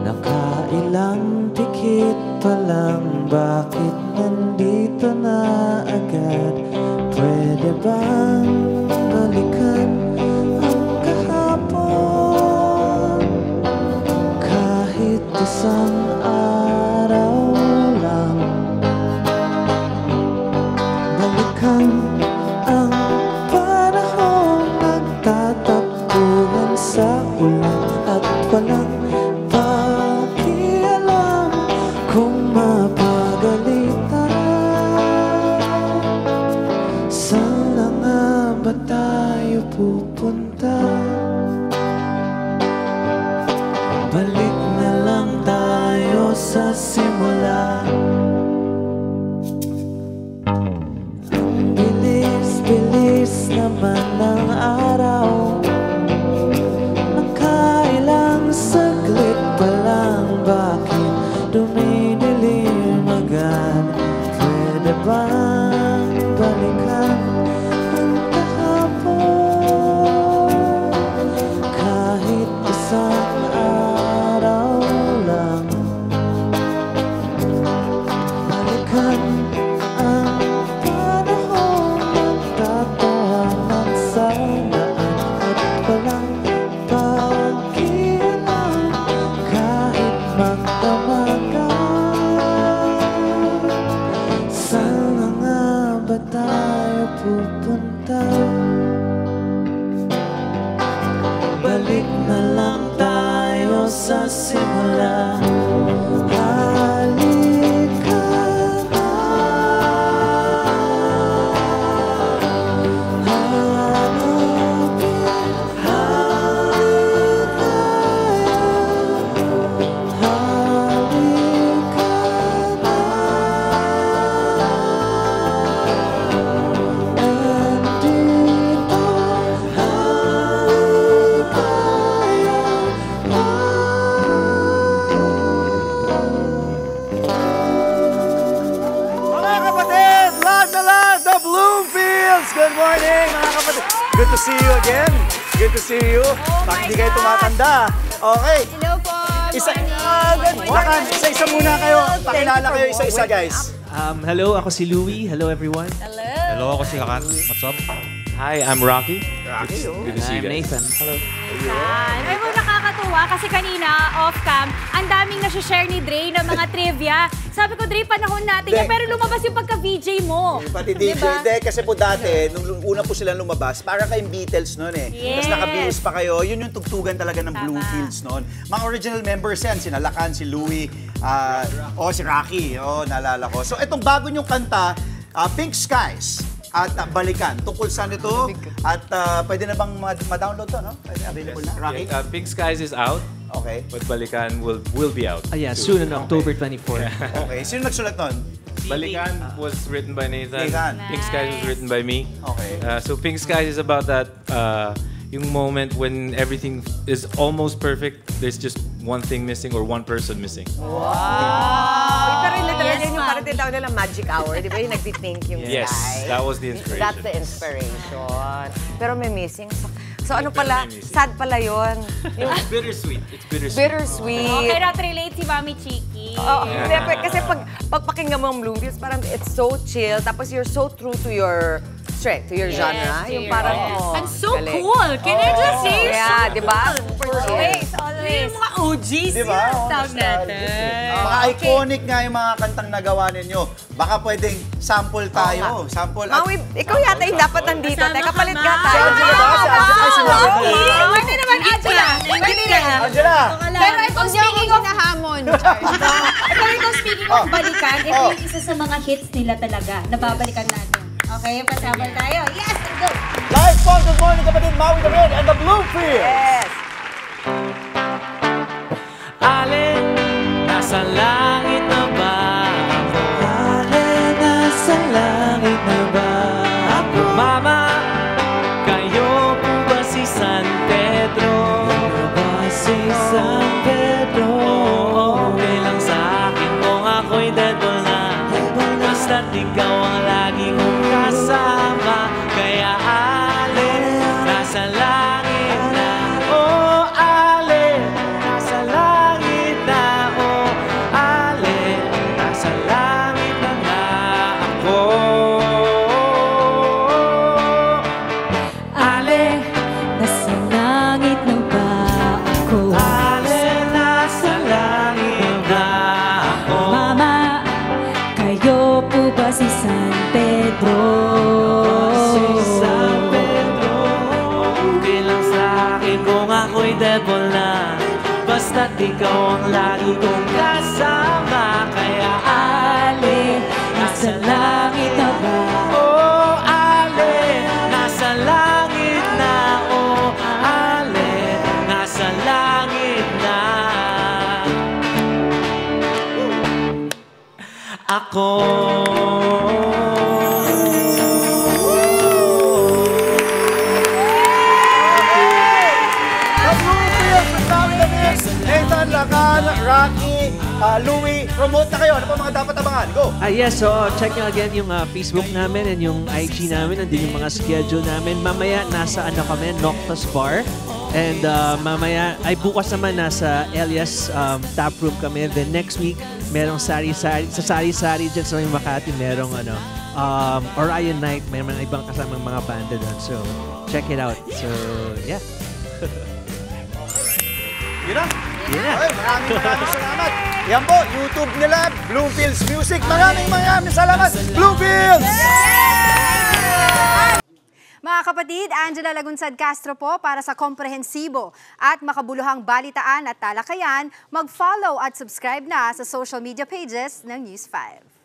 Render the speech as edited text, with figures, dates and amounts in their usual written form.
Nakailang pikit pa lang, bakit nandito na agad? Pwede bang balikan ang kahapon? Kahit isang araw lang, balikan ang panahong nagtatakbuhan sa ulan at walang pakialam kung mapagalitan. Saan na nga ba tayo pupunta? Balik na lang tayo sa simula. Ang bilis-bilis naman ng araw, nakailang saglit pa lang, bakit dumidilim agad? Pwede bang balikan ang kahapon? Kahit isang araw lang, balikan ang panahon nagtatawanan sa daan at walang pakialam kahit magdamagan. Saan na nga ba tayo pupunta? Balik na lang tayo sa simula. Halika na, hanapin, halika na, nandito, halika Mga kapatid, lahat na lahat ng Bloomfields! Good morning, mga kapatid! Good to see you again. Good to see you. Bakit hindi kayo tumatanda? Okay. Hello po. Lakan, isa-isa muna kayo. Pakilala kayo isa-isa, guys. Hello, ako si Louie. Hello, everyone. Hello, ako si Kakat. What's up? Hi, I'm Rocky. Rocky, oh. Good to see you I'm guys. Nathan. Hello. Ay mo nakakatuwa kasi kanina off-cam, ang daming nasi-share ni Dre ng mga trivia. Sabi ko, Dre, panahon natin yan, pero lumabas yung pagka-VJ mo. Pati DJ, Diba? hindi, kasi po dati, nung una po silang lumabas, parang kayong Beatles noon eh. Yes. Tapos naka-views pa kayo, yun yung tugtugan talaga ng Bloomfields noon. Mga original members yan, si Lakan, si Louie, si Rocky, naalala ko. So itong bago nyong kanta, Pink Skies, at Balikan. Tungkol saan ito? At pwede na bang ma-download to, no? Pwede available na? Rocky? Yeah, Pink Skies is out, Okay. but Balikan will be out. Yeah, soon on October 24. Okay. Sino nagsulat nun? Balikan was written by Nathan. Nathan. Pink Skies was written by me. Okay. So Pink Skies is about that yung moment when everything is almost perfect. There's just one thing missing or one person missing. Pero yun na talaga Yes, yun yung ma'am. parang tinatawag nilang magic hour, di ba? Yung nag-think yung Yes, sky. that was the inspiration. That's the inspiration. Pero may missing. So ano pala, May missing. sad pala yun. Yung It's bittersweet. It's bittersweet. bittersweet. Okay, not relate si Mami Chiki. Oo, hindi, kasi pag pakinggan mo ang Bloomfields, parang it's so chill, tapos you're so true to your strength, to your genre. to Yung your- parang, And so galing. cool! Can I just say you're Yeah, so di ba? cool? Super chill. Always, always. Yung mga OGs Di ba? yung tawag natin. Mga iconic nga yung mga kantang nagawa ninyo. Baka pwedeng sample tayo. Sample. At Maui, ikaw yata yung dapat nandito. Kasama Teka, ka, palit ka Ma. tayo. Si Angela ba? Si Angela. Ay, si Angela. Pwede naman, Angela. Pwede na. Angela! Pero ito, speaking of nahamon, pero ito, speaking of balikan, ito yung isa sa mga hits nila talaga. Nababalikan natin. Okay, pasabal tayo. Yes, let's go! Live po, good morning kapatid, Maui the Red and the Bloomfields! Yes. Alin, nasa langit na ba ako? Alin, nasa langit na ba ako? Mama, kayo po ba si San Pedro? Kayo ba si San Pedro? Okay lang sa akin kung ako'y dead or na. Basta't ikaw ang lagi kong kasama. Kaya alin, nasa langit na. Oh, alin, nasa langit na. ikaw ang lagi kong kasama. Kaya Ale, nasa langit na ba? Oh, Ale, nasa langit na. Oh, Ale, nasa langit na. Ako. Nathan, Lacan, Rocky, Louie, promote na kayo. Ano pa mga dapat abangan? Go! Yes, so check nyo again yung Facebook namin and yung IG namin. Nandun yung mga schedule namin. Mamaya nasa kami, Noctus Bar. And mamaya, ay bukas naman nasa Elias Tap Room kami. Then next week, merong sari-sari. Sa sari-sari dyan sa Makati, merong Orion Night. May mga ibang kasamang mga banda doon. So, check it out. So, yeah. Yun na. Yun na. Okay, maraming salamat. Yan po, YouTube nila, Bloomfields Music. Maraming salamat, Bloomfields! Mga kapatid, Angela Lagunsad Castro po para sa komprehensibo at makabuluhang balitaan at talakayan. Mag-follow at subscribe na sa social media pages ng News 5.